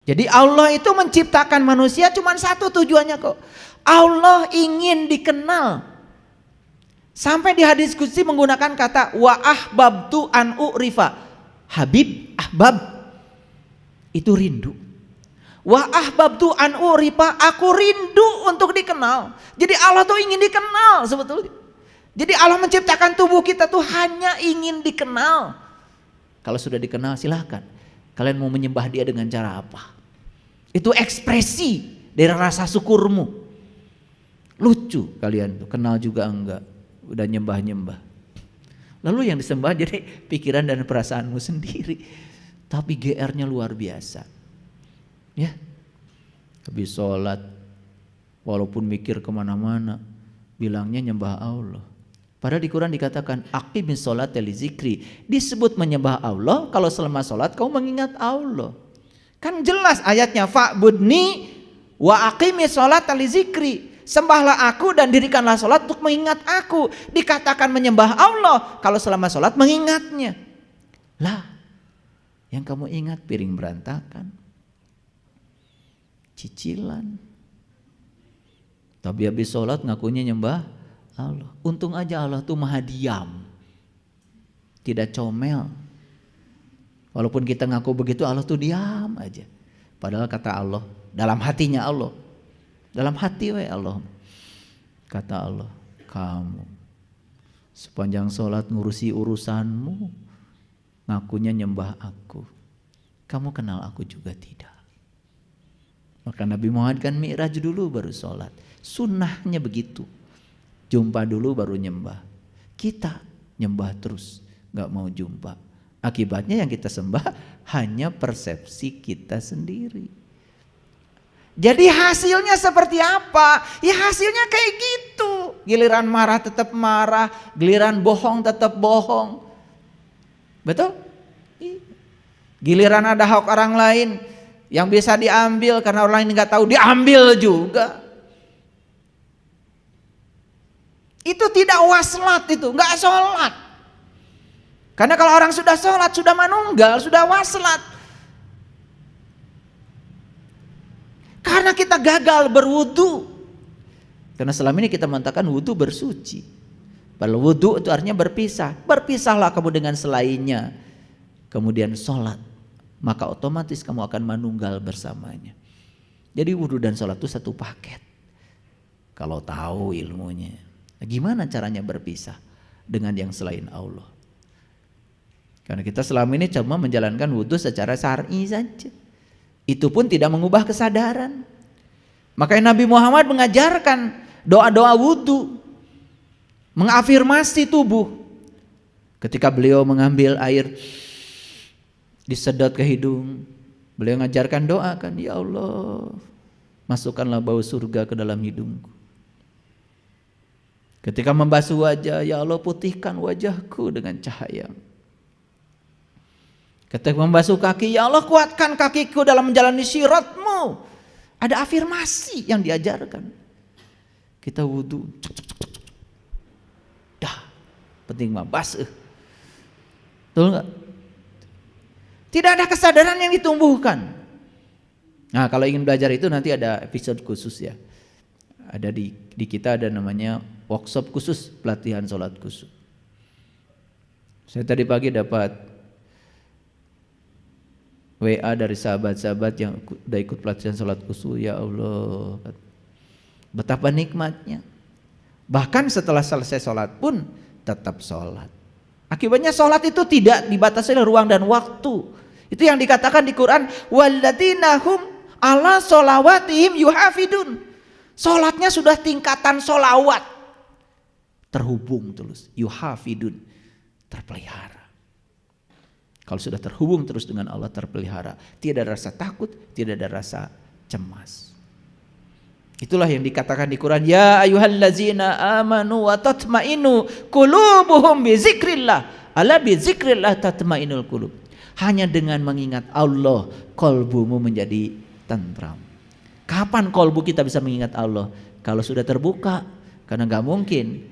Jadi Allah itu menciptakan manusia cuma satu tujuannya kok. Allah ingin dikenal. Sampai di hadis qudsi menggunakan kata wa ahbabtu an u'rifa. Habib, ahbab itu rindu. Wa ahbabtu an u'rifa, aku rindu untuk dikenal. Jadi Allah tuh ingin dikenal sebetulnya. Jadi Allah menciptakan tubuh kita tuh hanya ingin dikenal. Kalau sudah dikenal silahkan. Kalian mau menyembah dia dengan cara apa? Itu ekspresi dari rasa syukurmu. Lucu kalian tuh, kenal juga enggak, udah nyembah-nyembah. Lalu yang disembah jadi pikiran dan perasaanmu sendiri. Tapi GR-nya luar biasa. Ya, habis sholat, walaupun mikir kemana-mana, bilangnya nyembah Allah. Padahal di Quran dikatakan aqimis sholata li zikri. Disebut menyembah Allah kalau selama sholat kau mengingat Allah. Kan jelas ayatnya fa'budni wa aqimis sholata li zikri. Sembahlah aku dan dirikanlah sholat untuk mengingat aku. Dikatakan menyembah Allah kalau selama sholat mengingatnya. Lah, yang kamu ingat piring berantakan, cicilan. Tapi habis sholat ngakunya nyembah Allah. Untung aja Allah tuh maha diam, tidak comel. Walaupun kita ngaku begitu, Allah tuh diam aja. Padahal kata Allah, dalam hatinya Allah, dalam hati Allah, kata Allah, kamu sepanjang sholat ngurusi urusanmu, ngakunya nyembah aku, kamu kenal aku juga tidak. Maka Nabi Muhammad kan mi'raj dulu baru sholat. Sunnahnya begitu, jumpa dulu baru nyembah. Kita nyembah terus, gak mau jumpa. Akibatnya yang kita sembah hanya persepsi kita sendiri. Jadi hasilnya seperti apa? Ya hasilnya kayak gitu. Giliran marah tetap marah, giliran bohong tetap bohong. Betul? Giliran ada hak orang lain yang bisa diambil karena orang lain nggak tahu, diambil juga. Itu tidak waslat, itu nggak sholat. Karena kalau orang sudah sholat, sudah manunggal, sudah waslat. Karena kita gagal berwudu. Karena selama ini kita mengatakan wudu bersuci. Padahal wudu itu artinya berpisah. Berpisahlah kamu dengan selainnya. Kemudian sholat. Maka otomatis kamu akan manunggal bersamanya. Jadi wudu dan sholat itu satu paket. Kalau tahu ilmunya. Nah, gimana caranya berpisah dengan yang selain Allah? Karena kita selama ini cuma menjalankan wudu secara syar'i saja. Itu pun tidak mengubah kesadaran. Makanya Nabi Muhammad mengajarkan doa-doa wudu, mengafirmasi tubuh. Ketika beliau mengambil air, disedot ke hidung, beliau mengajarkan doa kan, ya Allah, masukkanlah bau surga ke dalam hidungku. Ketika membasuh wajah, ya Allah putihkan wajahku dengan cahaya. Ketika membasuh kaki, ya Allah kuatkan kakiku dalam menjalani syiratmu. Ada afirmasi yang diajarkan. Kita wudu, dah, penting mah basuh. Betul nggak? Tidak ada kesadaran yang ditumbuhkan. Nah kalau ingin belajar itu nanti ada episode khusus ya. Ada di kita ada namanya workshop khusus pelatihan sholat khusyuk. Saya tadi pagi dapat WA dari sahabat-sahabat yang udah ikut pelatihan sholat khusyuk. Ya Allah, betapa nikmatnya. Bahkan setelah selesai sholat pun tetap sholat. Akibatnya sholat itu tidak dibatasi oleh ruang dan waktu. Itu yang dikatakan di Quran, walladzina hum ala sholawatihim yuhafidun. Sholatnya sudah tingkatan sholawat, terhubung terus, yuhafidun, terpelihara. Kalau sudah terhubung terus dengan Allah, terpelihara, tidak ada rasa takut, tidak ada rasa cemas. Itulah yang dikatakan di Quran, ya ayyuhallazina amanu wa tatmainu qulubuhum bi zikrillah, ala bi zikrillah tatmainul qulub. Hanya dengan mengingat Allah kolbumu menjadi tentram. Kapan kolbu kita bisa mengingat Allah? Kalau sudah terbuka, karena gak mungkin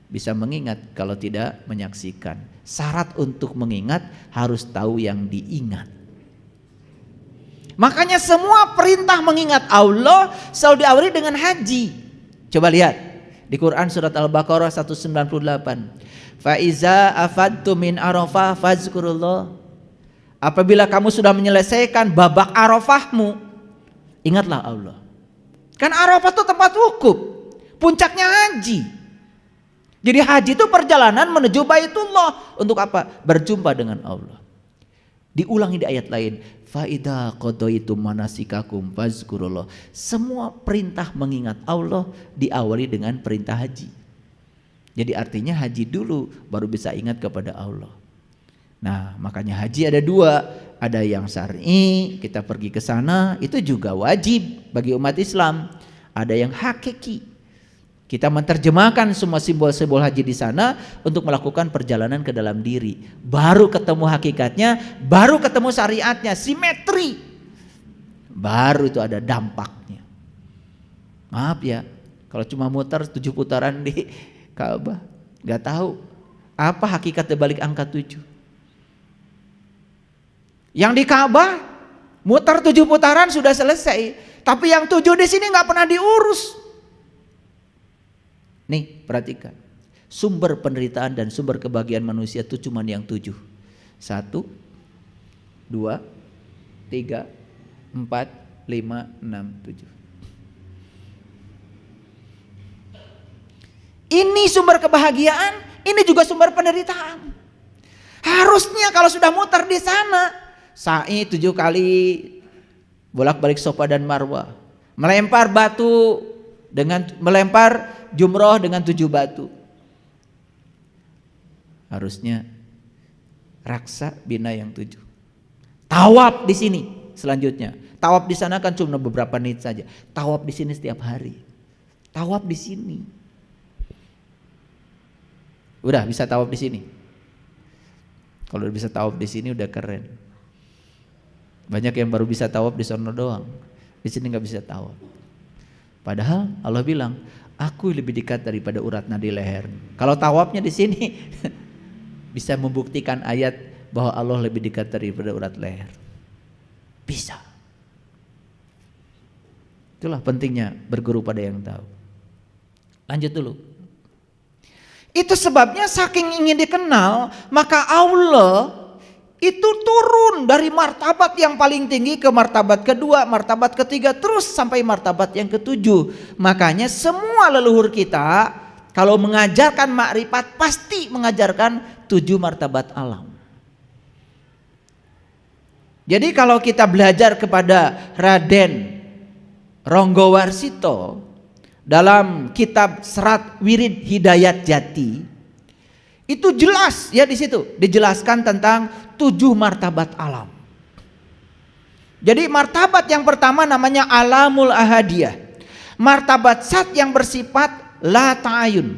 bisa mengingat kalau tidak menyaksikan. Syarat untuk mengingat harus tahu yang diingat. Makanya semua perintah mengingat Allah selalu diawali dengan haji. Coba lihat di Quran surat Al-Baqarah 198. Fa iza afadtum min Arafah fazkurullah. Apabila kamu sudah menyelesaikan babak Arafahmu, ingatlah Allah. Kan Arafah itu tempat wukuf, puncaknya haji. Jadi haji itu perjalanan menuju Baitullah untuk apa? Berjumpa dengan Allah. Diulangi di ayat lain, fa idza qadaitum manasikakum fazkurullah. Semua perintah mengingat Allah diawali dengan perintah haji. Jadi artinya haji dulu baru bisa ingat kepada Allah. Nah, makanya haji ada dua, ada yang syar'i, kita pergi ke sana itu juga wajib bagi umat Islam. Ada yang hakiki. Kita menerjemahkan semua simbol-simbol haji di sana untuk melakukan perjalanan ke dalam diri. Baru ketemu hakikatnya, baru ketemu syariatnya, simetri. Baru itu ada dampaknya. Maaf ya, kalau cuma muter 7 putaran di Ka'bah, nggak tahu apa hakikat dibalik angka 7. Yang di Ka'bah muter 7 putaran sudah selesai, tapi yang 7 di sini nggak pernah diurus. Nih perhatikan, sumber penderitaan dan sumber kebahagiaan manusia itu cuma yang 7. 1, 2, 3, 4, 5, 6, 7. Ini sumber kebahagiaan, ini juga sumber penderitaan. Harusnya kalau sudah muter di sana, sa'i 7 kali bolak-balik Safa dan Marwah, melempar batu dengan melempar jumroh dengan 7 batu. Harusnya raksa bina yang 7. Tawaf di sini selanjutnya. Tawaf di sana kan cuma beberapa menit saja. Tawaf di sini setiap hari. Tawaf di sini. Udah bisa tawaf di sini. Kalau udah bisa tawaf di sini udah keren. Banyak yang baru bisa tawaf di sono doang. Di sini nggak bisa tawaf. Padahal Allah bilang, aku lebih dekat daripada urat nadi leher. Kalau tawafnya di sini bisa membuktikan ayat bahwa Allah lebih dekat daripada urat leher. Bisa. Itulah pentingnya berguru pada yang tahu. Lanjut dulu. Itu sebabnya saking ingin dikenal, maka Allah itu turun dari martabat yang paling tinggi ke martabat kedua, martabat ketiga, terus sampai martabat yang ketujuh. Makanya semua leluhur kita kalau mengajarkan makrifat pasti mengajarkan 7 martabat alam. Jadi kalau kita belajar kepada Raden Ronggowarsito dalam kitab Serat Wirid Hidayat Jati, itu jelas ya, di situ dijelaskan tentang 7 martabat alam. Jadi martabat yang pertama namanya alamul ahadiyah. Martabat zat yang bersifat la ta'ayun.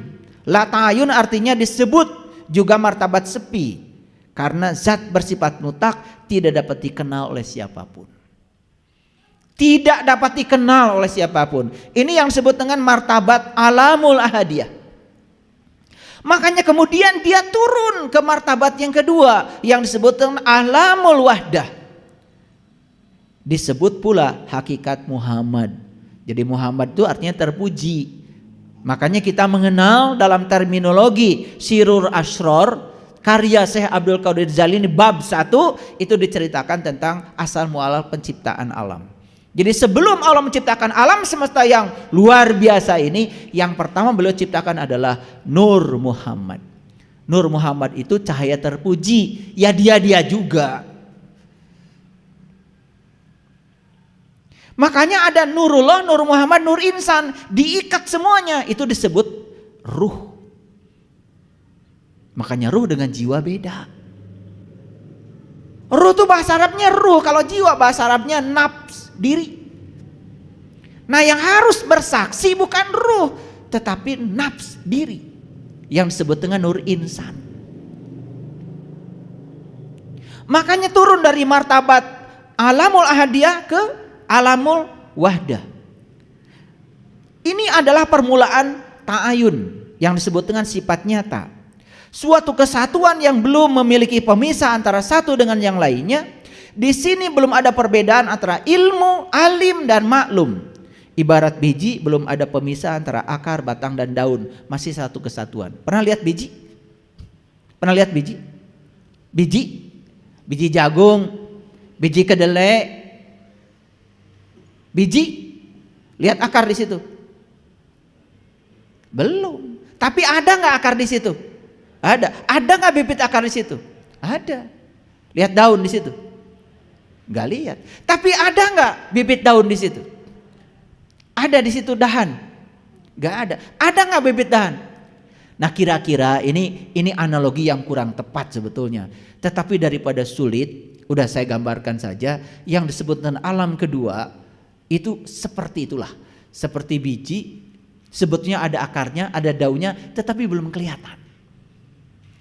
La ta'ayun artinya disebut juga martabat sepi, karena zat bersifat mutlak tidak dapat dikenal oleh siapapun. Tidak dapat dikenal oleh siapapun. Ini yang disebut dengan martabat alamul ahadiyah. Makanya kemudian dia turun ke martabat yang kedua yang disebut dengan alamul wahdah. Disebut pula hakikat Muhammad. Jadi Muhammad itu artinya terpuji. Makanya kita mengenal dalam terminologi Sirur Asror karya Syekh Abdul Qadir Jalini bab 1 itu diceritakan tentang asal mualaf penciptaan alam. Jadi sebelum Allah menciptakan alam semesta yang luar biasa ini, yang pertama beliau ciptakan adalah Nur Muhammad. Nur Muhammad itu cahaya terpuji, ya dia juga. Makanya ada Nurullah, Nur Muhammad, Nur Insan, diikat semuanya, itu disebut ruh. Makanya ruh dengan jiwa beda. Ruh itu bahasa Arabnya ruh, kalau jiwa bahasa Arabnya nafs, diri. Nah yang harus bersaksi bukan ruh, tetapi nafs, diri, yang disebut dengan Nur Insan. Makanya turun dari martabat alamul ahadiyah ke alamul wahdah. Ini adalah permulaan ta'ayun yang disebut dengan sifat nyata. Suatu kesatuan yang belum memiliki pemisah antara satu dengan yang lainnya, Di sini belum ada perbedaan antara ilmu, alim, dan maklum. Ibarat biji, belum ada pemisah antara akar, batang, dan daun. Masih satu kesatuan. Pernah lihat biji? Pernah lihat biji? Biji jagung, biji kedelai, biji. Lihat akar di situ? Belum. Tapi ada nggak akar di situ? Ada. Ada nggak bibit akar di situ? Ada. Lihat daun di situ? Nggak lihat. Tapi ada nggak bibit daun di situ? Ada di situ dahan? Nggak ada. Ada nggak bibit dahan? Nah, kira-kira ini analogi yang kurang tepat sebetulnya. Tetapi daripada sulit, udah saya gambarkan saja. Yang disebut dengan alam kedua itu seperti itulah. Seperti biji, sebetulnya ada akarnya, ada daunnya, tetapi belum kelihatan.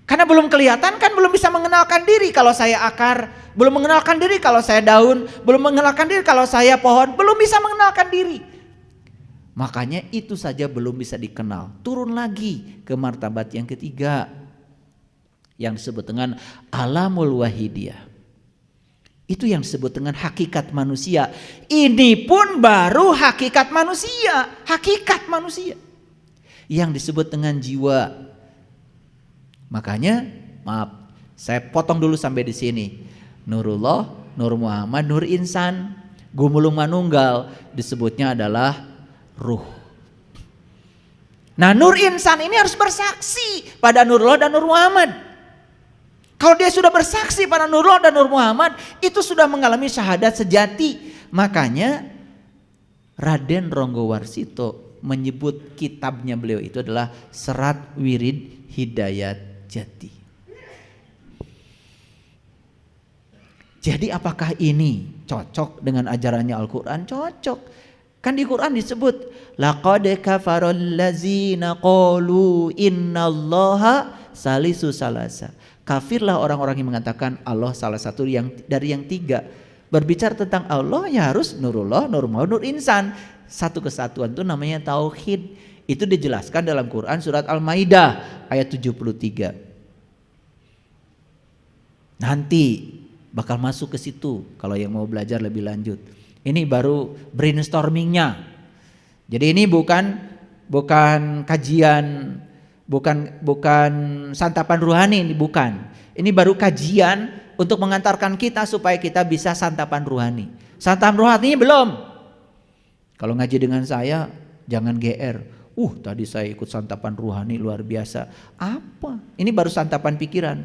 Karena belum kelihatan kan belum bisa mengenalkan diri kalau saya akar, belum mengenalkan diri kalau saya daun, belum mengenalkan diri kalau saya pohon, belum bisa mengenalkan diri. Makanya itu saja belum bisa dikenal. Turun lagi ke martabat yang ketiga yang disebut dengan alamul wahidiyah. Itu yang disebut dengan hakikat manusia. Ini pun baru hakikat manusia, hakikat manusia yang disebut dengan jiwa. Makanya, maaf, saya potong dulu sampai di sini. Nurullah, Nur Muhammad, Nur Insan, Gumulung Manunggal disebutnya adalah ruh. Nah, Nur Insan ini harus bersaksi pada Nurullah dan Nur Muhammad. Kalau dia sudah bersaksi pada Nurullah dan Nur Muhammad, itu sudah mengalami syahadat sejati. Makanya Raden Ronggowarsito menyebut kitabnya beliau itu adalah Serat Wirid Hidayat Jati. Jadi apakah ini cocok dengan ajarannya Al-Quran? Cocok. Kan di Quran disebut laqad kafarul ladzina qalu innallaha salisu salasa. Kafirlah orang-orang yang mengatakan Allah salah satu dari yang tiga. Berbicara tentang Allah ya harus Nurullah, Nur Muhammad, Nur Insan. Satu kesatuan itu namanya tauhid. Itu dijelaskan dalam Quran surat Al-Maidah ayat 73. Nanti bakal masuk ke situ kalau yang mau belajar lebih lanjut. Ini baru brainstormingnya. Jadi ini bukan kajian, bukan santapan ruhani, ini bukan. Ini baru kajian untuk mengantarkan kita supaya kita bisa santapan ruhani. Santapan ruhani belum. Kalau ngaji dengan saya jangan GR. Tadi saya ikut santapan ruhani luar biasa. Apa? Ini baru santapan pikiran.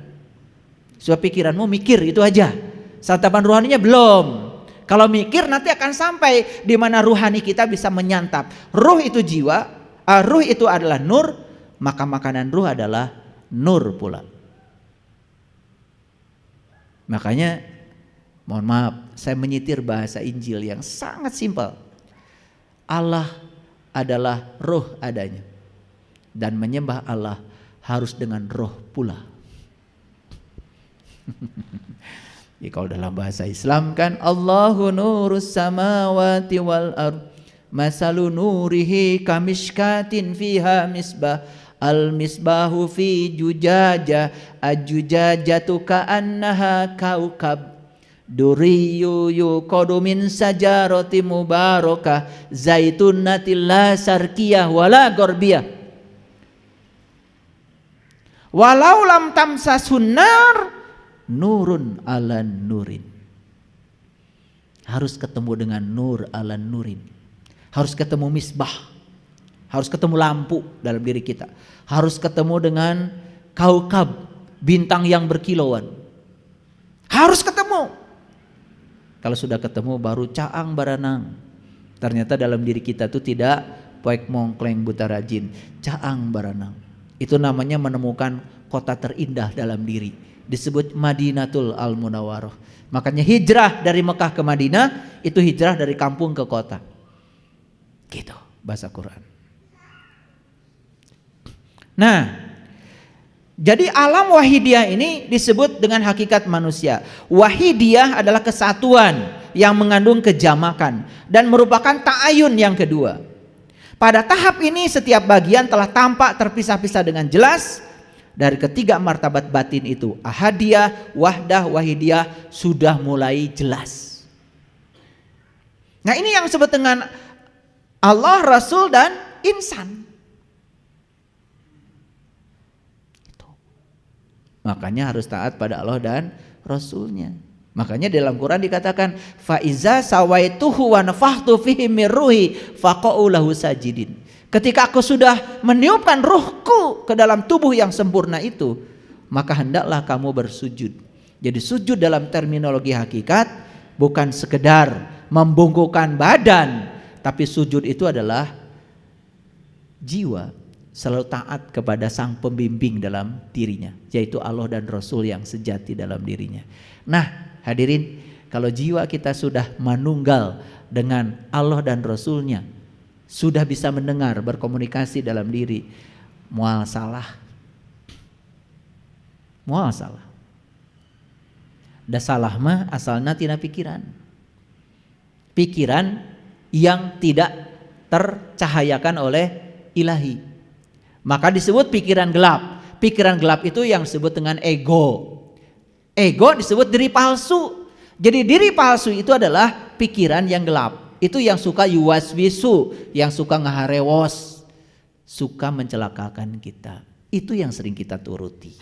Sebab pikiranmu mikir itu aja. Santapan ruhaninya belum. Kalau mikir nanti akan sampai di mana ruhani kita bisa menyantap. Ruh itu jiwa, ruh itu adalah nur, maka makanan ruh adalah nur pula. Makanya mohon maaf, saya menyitir bahasa Injil yang sangat simpel. Allah adalah roh adanya. Dan menyembah Allah harus dengan roh pula. Ya, kalau dalam bahasa Islam kan Allahu nurus samawati wal ard masalu nurihi kamishkatin fiha misbah al misbahu fi jujaja ajujajatu ka'annaha kaukab duriyu yuqadu min sajarati mubarakah zaitunatil la sarkiyah wala gorbiyah walau lam tamsasun nar nurun ala nurin. Harus ketemu dengan nur ala nurin. Harus ketemu misbah. Harus ketemu lampu dalam diri kita. Harus ketemu dengan kaukab, bintang yang berkilauan. Harus ketemu. Kalau sudah ketemu baru caang baranang. Ternyata dalam diri kita itu tidak poek mongkleng buta rajin, caang baranang. Itu namanya menemukan kota terindah dalam diri. Disebut Madinatul Al-Munawwarah. Makanya hijrah dari Mekah ke Madinah itu hijrah dari kampung ke kota. Gitu bahasa Quran. Nah, jadi alam wahidiyah ini disebut dengan hakikat manusia. Wahidiyah adalah kesatuan yang mengandung kejamakan dan merupakan ta'ayun yang kedua. Pada tahap ini setiap bagian telah tampak terpisah-pisah dengan jelas dari ketiga martabat batin itu, ahadiyah, wahdah, wahidiyah, sudah mulai jelas. Nah ini yang disebut dengan Allah, Rasul, dan insan. Itu. Makanya harus taat pada Allah dan Rasulnya. Makanya dalam Quran dikatakan fa iza sawaituhu wa nafakhtu fihi min ruhi faqa'u lahu sajidin. Ketika aku sudah meniupkan ruhku ke dalam tubuh yang sempurna itu, maka hendaklah kamu bersujud. Jadi sujud dalam terminologi hakikat bukan sekedar membungkukkan badan, tapi sujud itu adalah jiwa selalu taat kepada sang pembimbing dalam dirinya, yaitu Allah dan Rasul yang sejati dalam dirinya. Nah hadirin, kalau jiwa kita sudah manunggal dengan Allah dan Rasulnya, sudah bisa mendengar, berkomunikasi dalam diri, mual salah. Mual salah. Da salah mah asalna tina pikiran. Pikiran yang tidak tercahayakan oleh ilahi. Maka disebut pikiran gelap. Pikiran gelap itu yang disebut dengan ego. Ego disebut diri palsu. Jadi diri palsu itu adalah pikiran yang gelap. Itu yang suka yuwaswisu, yang suka ngaharewos, suka mencelakakan kita. Itu yang sering kita turuti.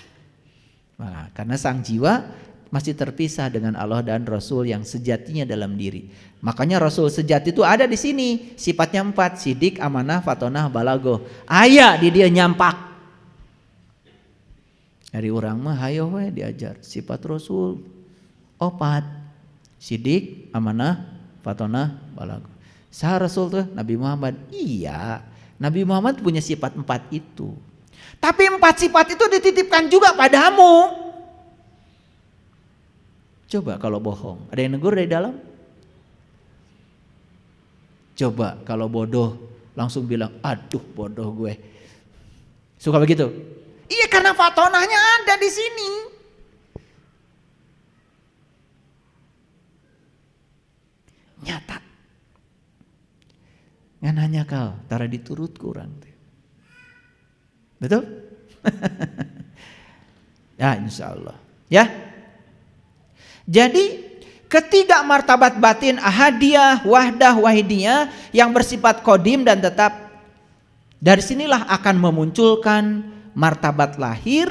Nah, karena sang jiwa masih terpisah dengan Allah dan Rasul yang sejatinya dalam diri. Makanya Rasul sejati itu ada di sini. Sifatnya 4, sidik, amanah, fatonah, balagoh. Aya di dia nyampak. Dari orang mah hayo we diajar sifat Rasul 4. Sidik, amanah, fatonah, balagoh. Sah Rasul tuh Nabi Muhammad. Iya, Nabi Muhammad punya sifat 4 itu. Tapi 4 sifat itu dititipkan juga padamu. Coba kalau bohong, ada yang negur dari dalam? Coba kalau bodoh, langsung bilang, aduh bodoh gue. Suka begitu? Iya, karena fatonahnya ada di sini. Nyata. Ngan hanya kau, tara diturut kurang. Betul? Ya insya Allah. Ya. Jadi ketiga martabat batin ahadiyah, wahdah, wahidiyah yang bersifat kodim dan tetap, dari sinilah akan memunculkan martabat lahir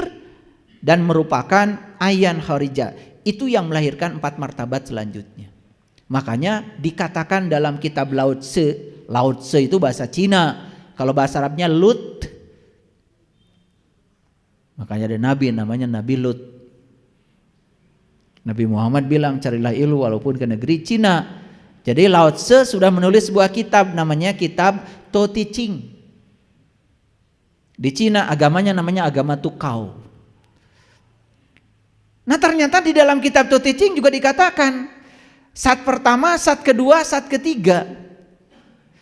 dan merupakan ayan kharijah. Itu yang melahirkan 4 martabat selanjutnya. Makanya dikatakan dalam kitab Lao Tse, Lao Tse itu bahasa Cina, kalau bahasa Arabnya Lut. Makanya ada nabi namanya Nabi Lut. Nabi Muhammad bilang carilah ilmu walaupun ke negeri Cina. Jadi Lao Tse sudah menulis sebuah kitab namanya kitab To Te Ching. Di Cina agamanya namanya agama Tukau. Nah ternyata di dalam kitab To Te Ching juga dikatakan sat pertama, sat kedua, sat ketiga.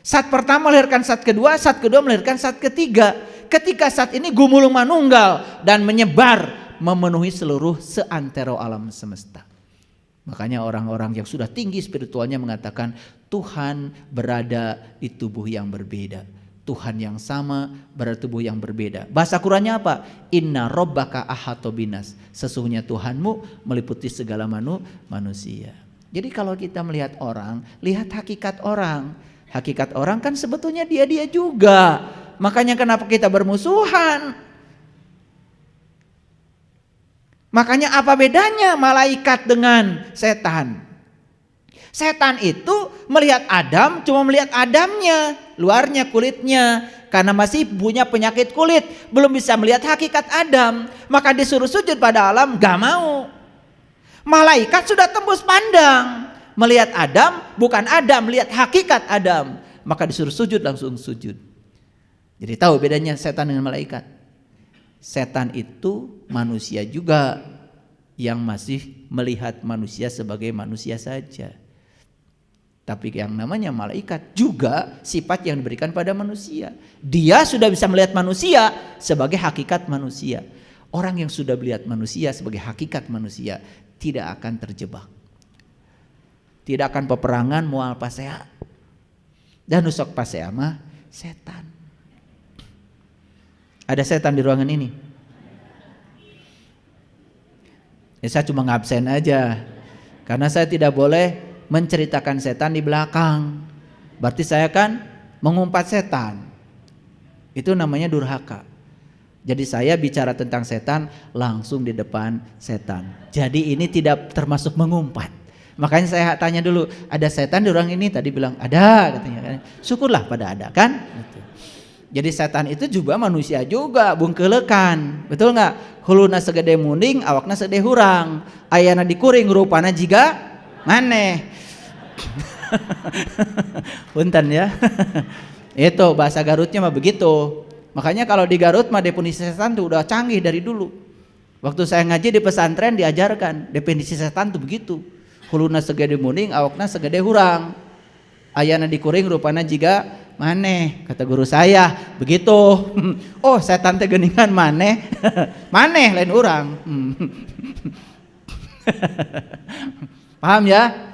Sat pertama melahirkan sat kedua melahirkan sat ketiga. Ketika sat ini gumulung manunggal dan menyebar memenuhi seluruh seantero alam semesta. Makanya orang-orang yang sudah tinggi spiritualnya mengatakan Tuhan berada di tubuh yang berbeda. Tuhan yang sama berada di tubuh yang berbeda. Bahasa Qurannya apa? Inna robbaka ahata binas. Sesungguhnya Tuhanmu meliputi segala manusia. Jadi kalau kita melihat orang, lihat hakikat orang. Hakikat orang kan sebetulnya dia juga. Makanya kenapa kita bermusuhan? Makanya apa bedanya malaikat dengan setan? Setan itu melihat Adam cuma melihat Adamnya, luarnya, kulitnya. Karena masih punya penyakit kulit, belum bisa melihat hakikat Adam. Maka disuruh sujud pada alam, gak mau. Malaikat sudah tembus pandang, melihat Adam bukan Adam, melihat hakikat Adam. Maka disuruh sujud, langsung sujud. Jadi tahu bedanya setan dengan malaikat. Setan itu manusia juga yang masih melihat manusia sebagai manusia saja. Tapi yang namanya malaikat juga sifat yang diberikan pada manusia. Dia sudah bisa melihat manusia sebagai hakikat manusia. Orang yang sudah melihat manusia sebagai hakikat manusia tidak akan terjebak. Tidak akan peperangan mual pasea. Dan usok pasea mah setan. Ada setan di ruangan ini? Ya, saya cuma ngabsen aja. Karena saya tidak boleh menceritakan setan di belakang. Berarti saya kan mengumpat setan. Itu namanya durhaka. Jadi saya bicara tentang setan langsung di depan setan. Jadi ini tidak termasuk mengumpat. Makanya saya tanya dulu, ada setan di orang ini? Tadi bilang ada katanya. Syukurlah pada ada kan. Jadi setan itu juga manusia juga, bungkelekan. Betul nggak? Huluna segede munding, awakna segede hurang. Ayana dikuring, rupana jiga maneh. Punten ya. Itu bahasa Garutnya mah begitu. Makanya kalau di Garut mah definisi setan tuh udah canggih dari dulu. Waktu saya ngaji di pesantren diajarkan definisi setan tuh begitu. Huluna segede munding, awakna segede hurang. Ayana dikuring, rupana jiga maneh, kata guru saya begitu. Oh, setan teh geuningan maneh. Maneh lain urang. Paham ya?